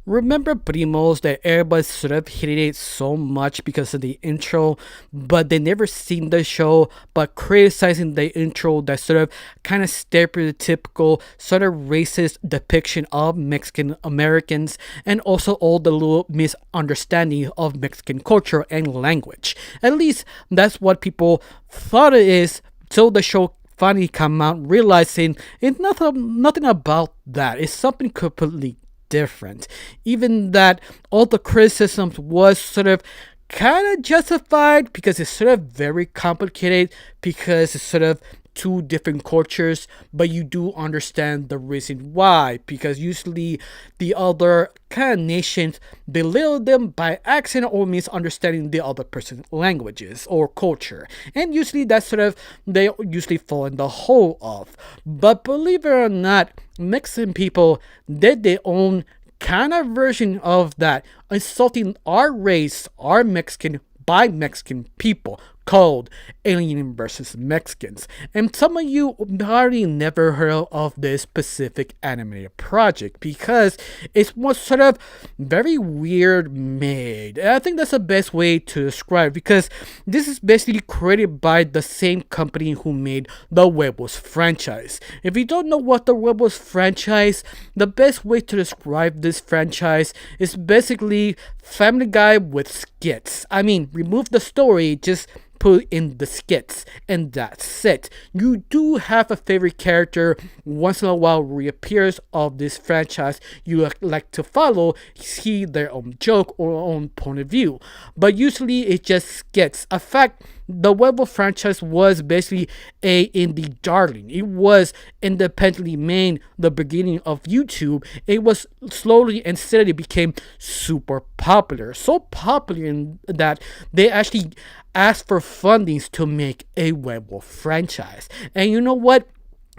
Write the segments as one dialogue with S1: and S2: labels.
S1: Remember Primos that everybody sort of hated it so much because of the intro, but they never seen the show, but criticizing the intro that sort of kind of stereotypical, sort of racist depiction of Mexican Americans and also all the little misunderstanding of Mexican culture and language. At least that's what people thought it is till the show finally come out realizing it's nothing about that. It's something completely different. Even that all the criticisms was sort of kind of justified because it's sort of very complicated because it's sort of two different cultures, but you do understand the reason why because usually the other kind of nations belittle them by accident or misunderstanding the other person's languages or culture, and usually that's sort of they usually fall in the hole of. But believe it or not, Mexican people did their own kind of version of that, insulting our race, our Mexican, by Mexican people, called Alien versus Mexicans. And some of you already never heard of this specific animated project because it was sort of very weird made. And I think that's the best way to describe it because this is basically created by the same company who made the Huevos franchise. If you don't know what the Huevos franchise, the best way to describe this franchise is basically Family Guy with skits. I mean, remove the story, just put in the skits, and that's it. You do have a favorite character once in a while reappears of this franchise you like to follow, see their own joke or own point of view, but usually it just skits. In fact, the Webble franchise was basically a indie darling. It was independently made the beginning of YouTube. It was slowly and steadily became super popular. So popular in that they actually asked for fundings to make a Webble franchise. And you know what?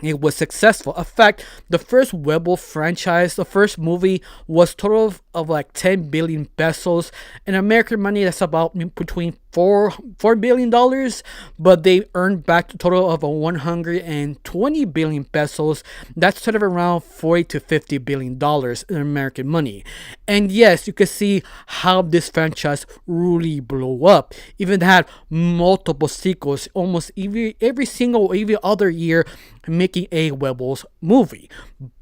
S1: It was successful. In fact, the first Webble franchise, the first movie, was total of like 10 billion pesos. In American money, that's about between $4 billion, but they earned back a total of 120 billion pesos. That's sort of around 40 to 50 billion dollars in American money. And yes, you can see how this franchise really blew up. Even had multiple sequels, almost every single every other year, making a Webbles movie.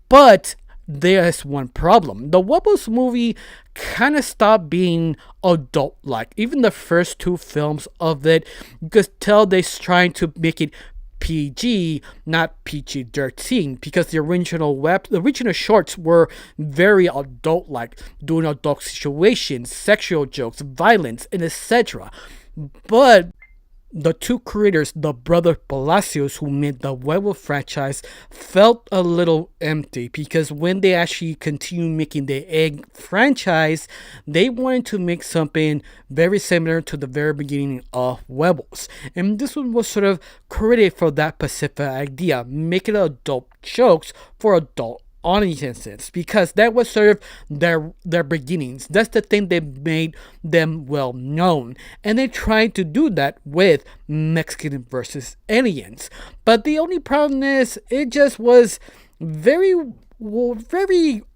S1: But there's one problem. The Webbles movie kind of stopped being adult-like. Even the first two films of it, you could tell they're trying to make it PG, not PG-13, because the original shorts were very adult-like, doing adult situations, sexual jokes, violence, and etc. But the two creators, the brother Palacios, who made the Werewolf franchise, felt a little empty because when they actually continued making the Egg franchise, they wanted to make something very similar to the very beginning of Werewolves. And this one was sort of created for that specific idea, making adult jokes for adult audiences, because that was sort of their beginnings. That's the thing that made them well known, and they tried to do that with Mexican versus Aliens. But the only problem is it just was very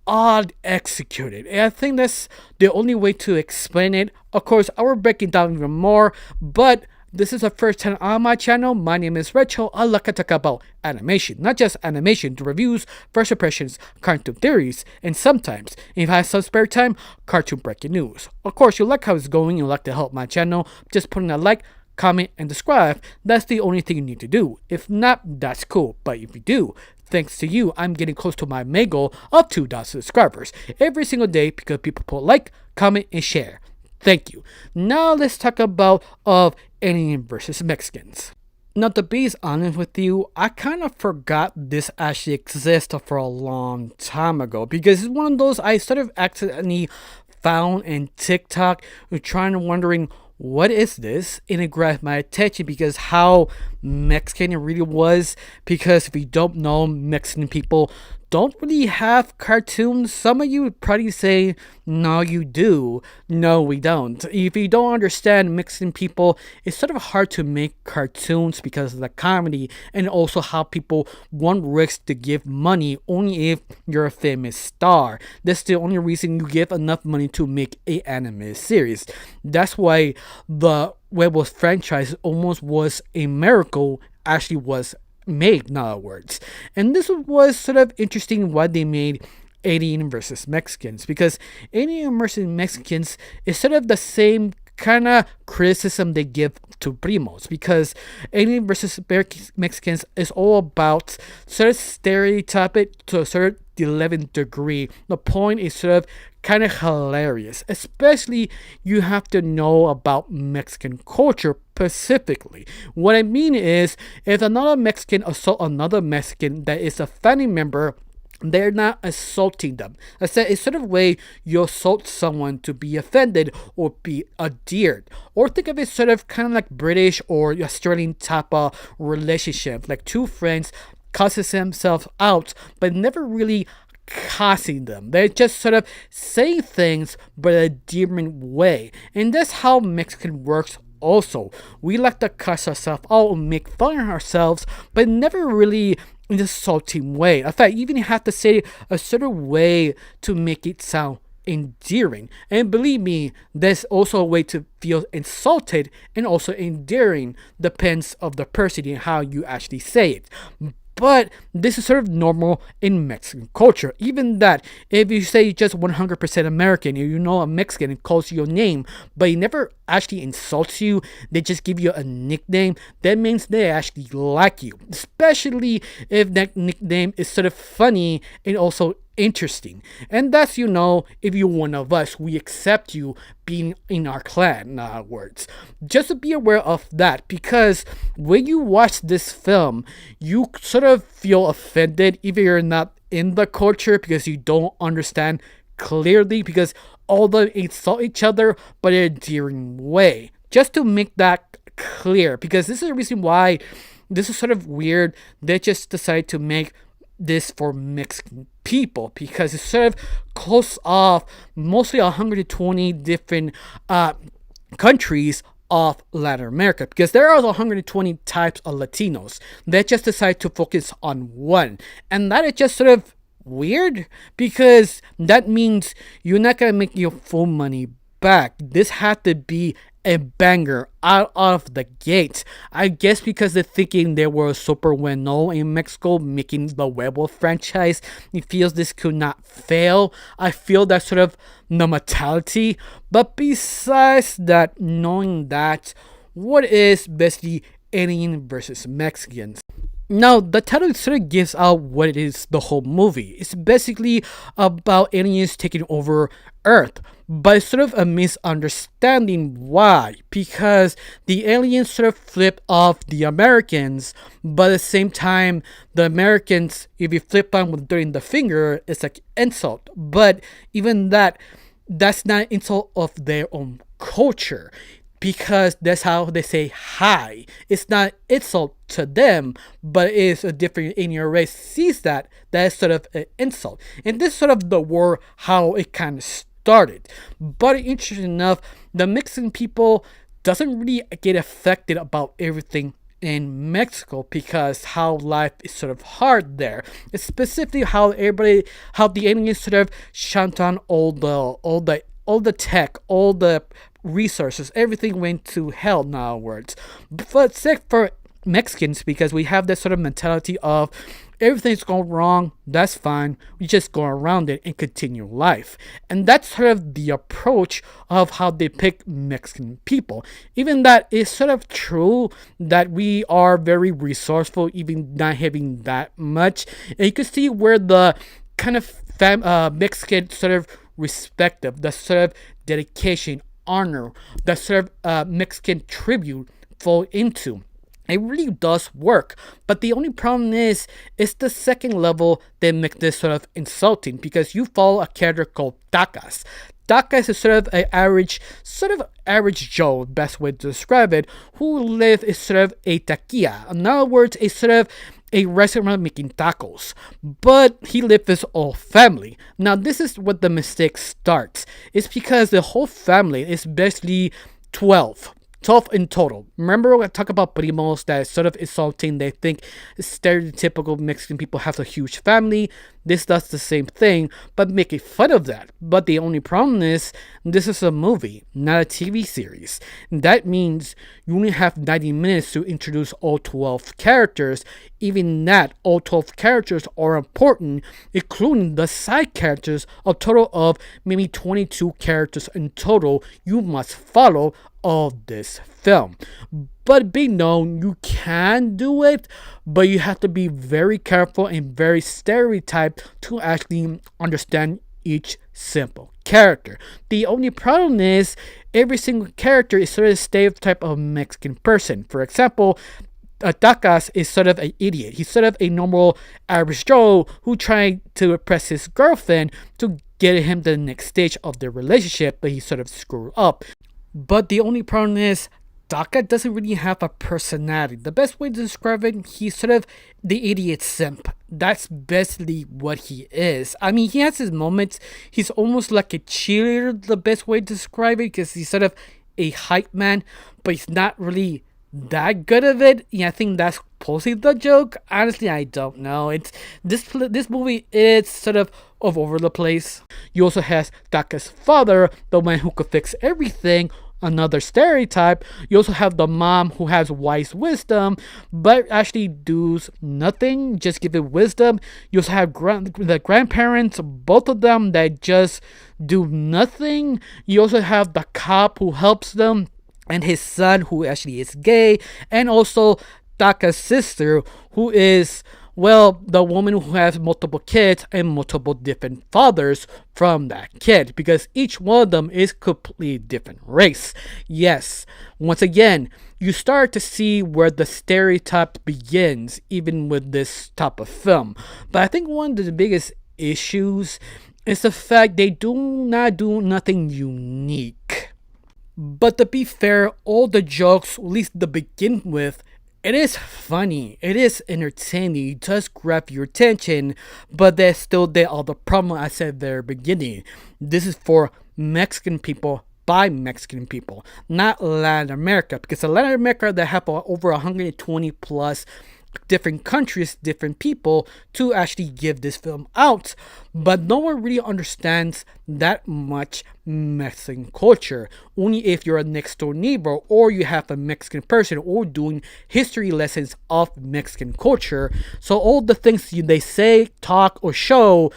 S1: odd executed, and I think that's the only way to explain it. Of course, I will break it down even more, but this is the first time on my channel. My name is Rachel. I like to talk about animation, not just animation, to reviews, first impressions, cartoon theories, and sometimes, if I have some spare time, cartoon breaking news. Of course, you like how it's going, you like to help my channel, just putting a like, comment, and subscribe. That's the only thing you need to do. If not, that's cool, but if you do, thanks to you, I'm getting close to my main goal of 2,000 subscribers every single day because people put like, comment, and share. Thank you. Now let's talk about Alien versus Mexicans. Now, to be honest with you, I kind of forgot this actually existed for a long time ago because it's one of those I sort of accidentally found in TikTok, trying to wondering what is this, and it grabbed my attention because how Mexican it really was. Because if you don't know, Mexican people don't really have cartoons. Some of you would probably say, no, you do. No, we don't. If you don't understand Mexican people, it's sort of hard to make cartoons because of the comedy and also how people want risk to give money only if you're a famous star. That's the only reason you give enough money to make a anime series. That's why the Werewolf franchise almost was a miracle, actually was made, in other words. And this was sort of interesting why they made Alien versus Mexicans, because Alien versus Mexicans is sort of the same kind of criticism they give to Primos, because Alien versus Mexicans is all about sort of stereotype it to a certain 11th degree. The point is sort of kind of hilarious, especially you have to know about Mexican culture specifically. What I mean is, if another Mexican assault another Mexican that is a family member, they're not assaulting them. I said it's sort of way you assault someone to be offended or be endeared. Or think of it sort of kind of like British or Australian type of relationship, like two friends cusses themselves out, but never really cussing them. They just sort of say things but a different way. And that's how Mexican works also. We like to cuss ourselves out and make fun of ourselves, but never really in a insulting way. In fact, you even have to say a certain way to make it sound endearing. And believe me, there's also a way to feel insulted and also endearing. Depends of the person and how you actually say it. But this is sort of normal in Mexican culture. Even that, if you say just 100% American, if you know a Mexican and calls you your name, but he never actually insults you, they just give you a nickname, that means they actually like you. Especially if that nickname is sort of funny and also interesting. And that's, if you're one of us, we accept you being in our clan, in other words. Just to be aware of that, because when you watch this film, you sort of feel offended, even if you're not in the culture, because you don't understand clearly, because all they insult each other, but in a endearing way. Just to make that clear, because this is the reason why this is sort of weird. They just decided to make this for Mexican people, because it's sort of close off mostly 120 different countries of Latin America, because there are 120 types of Latinos. They just decide to focus on one, and that is just sort of weird, because that means you're not gonna make your full money back. This had to be a banger out of the gate. I guess because they're thinking they were super well known in Mexico, making the Werewolf franchise. It feels this could not fail. I feel that's sort of the mentality. But besides that, knowing that, what is basically Alien versus Mexicans? Now, the title sort of gives out what it is the whole movie. It's basically about aliens taking over Earth, but it's sort of a misunderstanding. Why? Because the aliens sort of flip off the Americans, but at the same time, the Americans, if you flip on with during the finger, it's like insult. But even that's not an insult of their own culture, because that's how they say hi. It's not insult to them, but it's a different in your race sees that's sort of an insult. And this is sort of the war how it kind of started. But interesting enough, the Mexican people doesn't really get affected about everything in Mexico, because how life is sort of hard there. It's specifically how the aliens sort of shut down all the tech, all the resources, everything went to hell, in other words. But except for Mexicans, because we have that sort of mentality of everything's going wrong, that's fine, we just go around it and continue life. And that's sort of the approach of how they pick Mexican people. Even that is sort of true that we are very resourceful, even not having that much. And you can see where the kind of Mexican sort of respective, the sort of dedication, honor, that sort of Mexican tribute fall into. It really does work, but the only problem is it's the second level that makes this sort of insulting, because you follow a character called Takas. Taka is sort of average Joe, best way to describe it, who live is sort of a taquilla. In other words, a sort of a restaurant making tacos. But he lived with his whole family. Now, this is what the mistake starts. It's because the whole family is basically 12. 12 in total. Remember when I talk about primos that sort of insulting? They think stereotypical Mexican people have a huge family. This does the same thing, but making fun of that. But the only problem is, this is a movie, not a TV series. That means you only have 90 minutes to introduce all 12 characters. Even that, all 12 characters are important, including the side characters, a total of maybe 22 characters in total you must follow of this film. But be known, you can do it, but you have to be very careful and very stereotyped to actually understand each simple character. The only problem is every single character is sort of a stereotype of a Mexican person. For example, Takas is sort of an idiot. He's sort of a normal average Joe who tried to impress his girlfriend to get him to the next stage of their relationship, but he sort of screwed up. But the only problem is Taka doesn't really have a personality. The best way to describe it, he's sort of the idiot simp. That's basically what he is. I mean, he has his moments. He's almost like a cheerleader, the best way to describe it, because he's sort of a hype man, but he's not really that good of it. Yeah, I think that's possibly the joke. Honestly, I don't know. It's this movie is sort of over the place. You also has Taka's father, the man who could fix everything, another stereotype. You also have the mom who has wise wisdom, but actually does nothing, just give it wisdom. You also have the grandparents, both of them that just do nothing. You also have the cop who helps them, and his son who actually is gay, and also Taka's sister who is, well, the woman who has multiple kids and multiple different fathers from that kid, because each one of them is completely different race. Yes, once again, you start to see where the stereotype begins, even with this type of film. But I think one of the biggest issues is the fact they do not do nothing unique. But to be fair, all the jokes, at least to begin with, it is funny, it is entertaining, it does grab your attention, but there's still all the problem I said at the very beginning. This is for Mexican people by Mexican people, not Latin America, because in Latin America they have over 120 plus different countries, different people to actually give this film out, but no one really understands that much Mexican culture. Only if you're a next door neighbor or you have a Mexican person or doing history lessons of Mexican culture. So all the things they say, talk, or show,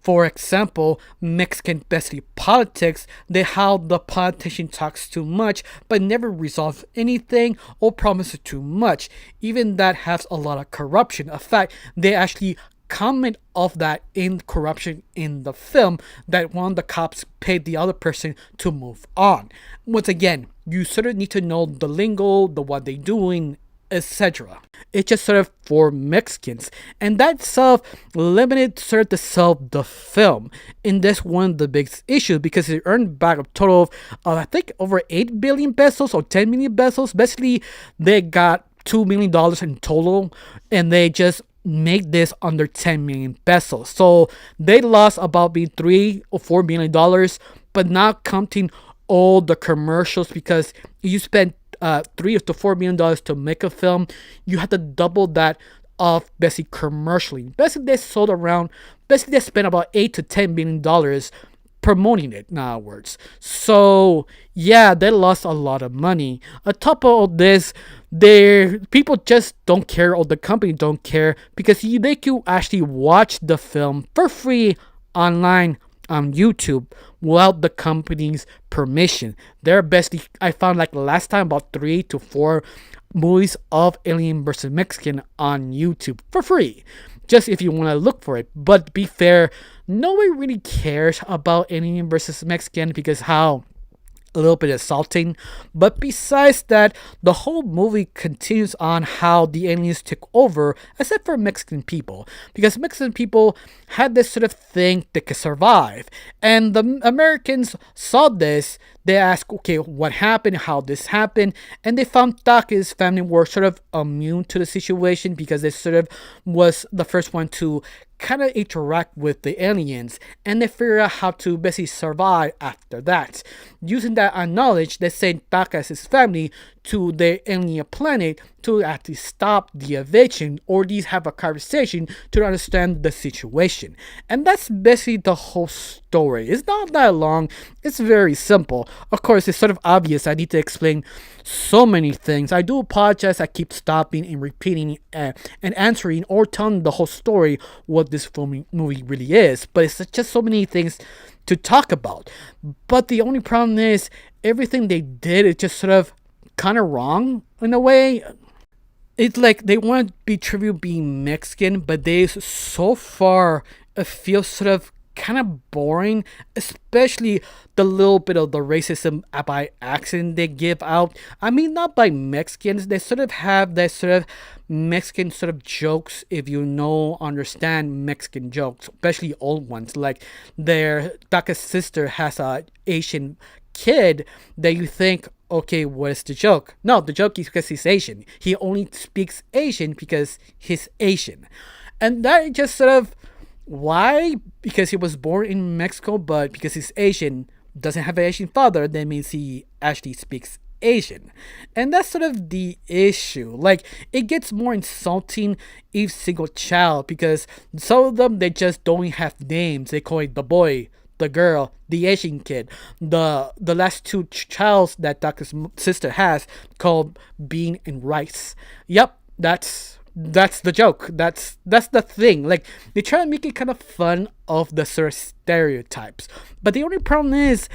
S1: for example, Mexican basically politics, how the politician talks too much but never resolves anything or promises too much. Even that has a lot of corruption. In fact, they actually comment of that in corruption in the film, that one of the cops paid the other person to move on. Once again, you sort of need to know the lingo, what they're doing, etc. It's just sort of for Mexicans, and that self limited sort of to sell the film. And that's one of the biggest issues, because it earned back a total of I think over 8 billion pesos or 10 million pesos. Basically, they got $2 million in total, and they just make this under 10 million pesos. So they lost about being $3 or $4 million, but not counting all the commercials, because you spend $3 to $4 million to make a film, you have to double that of basically commercially. Basically, they they spent about $8 to $10 million promoting it, in other words. So yeah, they lost a lot of money. On top of all this, people just don't care, or the company don't care, because they can actually watch the film for free online on YouTube without the company's permission. They're basically, I found like last time, about 3 to 4 movies of Alien vs. Mexican on YouTube for free, just if you want to look for it. But to be fair, nobody really cares about Alien vs. Mexican, because how a little bit insulting. But besides that, the whole movie continues on how the aliens took over, except for Mexican people, because Mexican people had this sort of thing that could survive, and the Americans saw this. They asked, okay, what happened, how this happened, and they found Take's family were sort of immune to the situation because they sort of was the first one to kind of interact with the aliens, and they figure out how to basically survive after that. Using that knowledge, they sent Taka's family to the alien planet to actually stop the invasion or at least have a conversation to understand the situation. And that's basically the whole story. It's not that long, it's very simple. Of course, it's sort of obvious. I need to explain so many things. I do apologize. I keep stopping and repeating and answering or telling the whole story what this movie really is. But it's just so many things to talk about. But the only problem is everything they did is just sort of kind of wrong in a way. It's like they want to be trivial being Mexican, but they so far feel sort of kind of boring, especially the little bit of the racism by accent they give out. I mean, not by Mexicans. They sort of have that sort of Mexican sort of jokes, if you know, understand Mexican jokes, especially old ones. Like their Taka's sister has a Asian kid that you think, okay, what is the joke? No, the joke is because he's Asian. He only speaks Asian because he's Asian. And that just sort of, why? Because he was born in Mexico, but because he's Asian, doesn't have an Asian father, that means he actually speaks Asian. And that's sort of the issue. Like, it gets more insulting each single child because some of them, they just don't have names. They call it the boy, the girl, the Asian kid. The last two childs that Taka's sister has called Bean and Rice. Yep, that's the joke. That's the thing. Like, they try to make it kind of fun of the sort of stereotypes. But the only problem is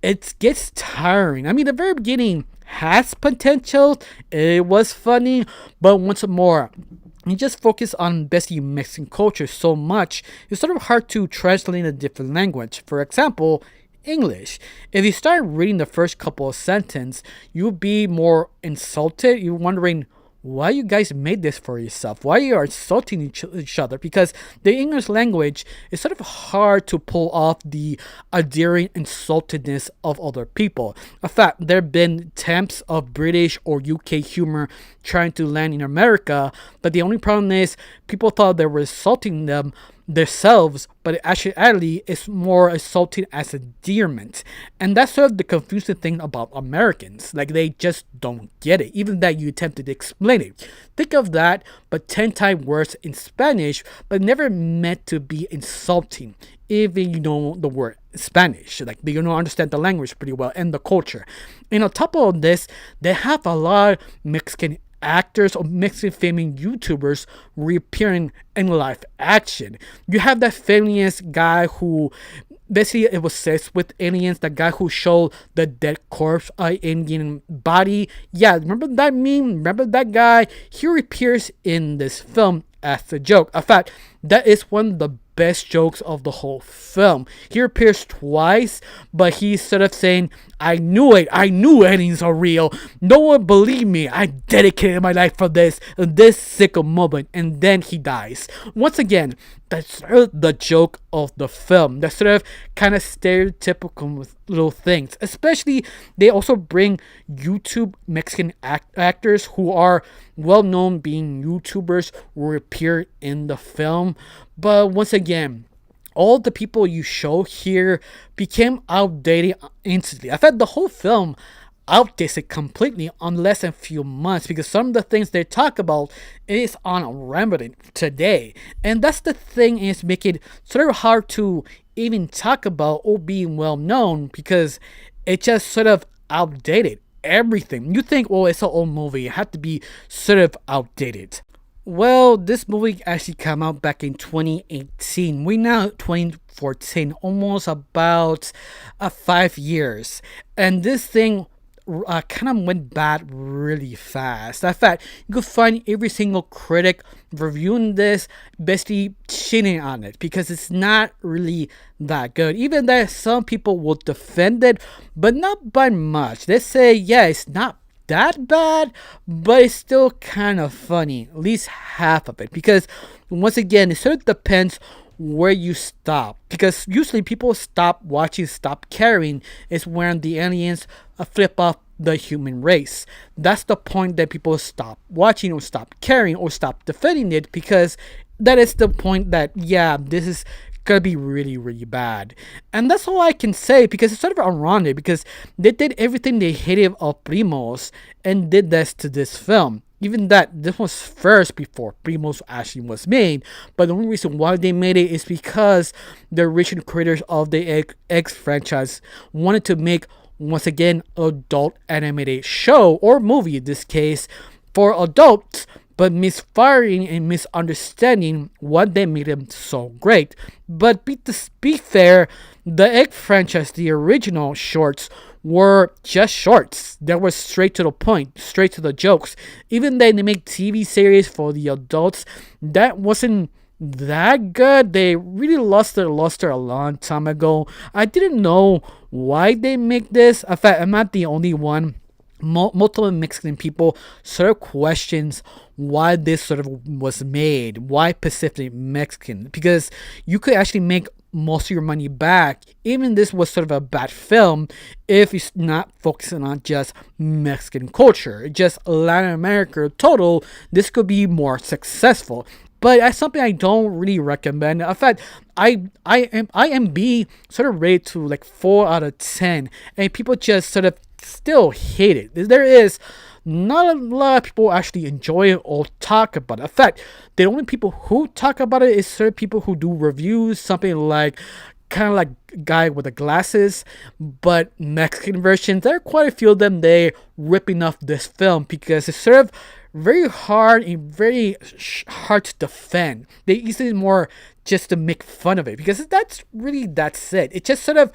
S1: it gets tiring. I mean, the very beginning has potential. It was funny, but once more, you just focus on basically Mexican culture so much, it's sort of hard to translate in a different language. For example, English. If you start reading the first couple of sentences, you'll be more insulted. You're wondering why you guys made this for yourself. Why you are insulting each other? Because the English language is sort of hard to pull off the endearing insultedness of other people. In fact, there have been attempts of British or UK humor trying to land in America, but the only problem is people thought they were insulting them themselves, but actually it's more insulting as endearment. And that's sort of the confusing thing about Americans. Like, they just don't get it, even that you attempted to explain it. Think of that, but 10 times worse in Spanish, but never meant to be insulting. Even you know the word Spanish, like you don't understand the language pretty well and the culture. And on top of this, they have a lot of Mexican actors or Mexican famous YouTubers reappearing in live action. You have that famous guy who basically it was obsessed with aliens, the guy who showed the dead corpse Indian body. Yeah, remember that meme? Remember that guy? He reappears in this film as a joke. In fact, that is one of the best jokes of the whole film. He appears twice, but he's sort of saying, I knew it. I knew aliens are real. No one believed me. I dedicated my life for this sickle moment. And then he dies. Once again, that's sort of the joke of the film. That's sort of kind of stereotypical with little things. Especially, they also bring YouTube Mexican actors who are well known being YouTubers who appear in the film. But once again, all the people you show here became outdated instantly. In fact, the whole film outdated completely in less than a few months because some of the things they talk about is on remedy today. And that's the thing, is making it sort of hard to even talk about or being well known because it just sort of outdated everything. You think, well, it's an old movie, it had to be sort of outdated. Well, this movie actually came out back in 2018. We now 2014, almost about 5 years. And this thing kind of went bad really fast. In fact, you could find every single critic reviewing this basically shitting on it because it's not really that good. Even that some people will defend it, but not by much. They say, yeah, it's not that bad, but it's still kind of funny, at least half of it. Because once again, it sort of depends where you stop. Because usually people stop watching, stop caring, is when the aliens flip off the human race. That's the point that people stop watching or stop caring or stop defending it, because that is the point that, yeah, this is gonna be really, really bad. And that's all I can say, because it's sort of ironic because they did everything they hated of Primos and did this to this film. Even that this was first before Primos actually was made, but the only reason why they made it is because the original creators of the X franchise wanted to make, once again, adult animated show or movie in this case for adults, but misfiring and misunderstanding what they made them so great. But to be fair, the Egg franchise, the original shorts, were just shorts. They were straight to the point, straight to the jokes. Even then, they make TV series for the adults that wasn't that good. They really lost their luster a long time ago. I didn't know why they make this. In fact, I'm not the only one. Multiple Mexican people sort of questions why this sort of was made, why Pacific Mexican, because you could actually make most of your money back. Even this was sort of a bad film if it's not focusing on just Mexican culture, just Latin America total. This could be more successful. But that's something I don't really recommend. In fact, IMB sort of rated to like 4 out of 10, and people just sort of still hate it. There is not a lot of people actually enjoy it or talk about it. In fact, the only people who talk about it is certain people who do reviews, something like kind of like guy with the glasses, but Mexican versions. There are quite a few of them. They ripping off this film because it's sort of very hard and very hard to defend. They easily more just to make fun of it because that's it. It's just sort of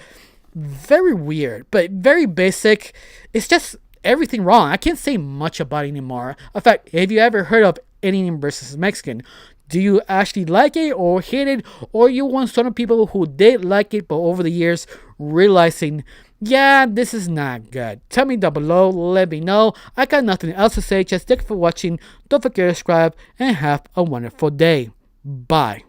S1: very weird, but very basic. It's just everything wrong. I can't say much about it anymore. In fact, have you ever heard of Alien versus Mexican? Do you actually like it or hate it? Or you want some people who did like it, but over the years realizing, yeah, this is not good? Tell me down below. Let me know. I got nothing else to say. Just thank you for watching. Don't forget to subscribe and have a wonderful day. Bye.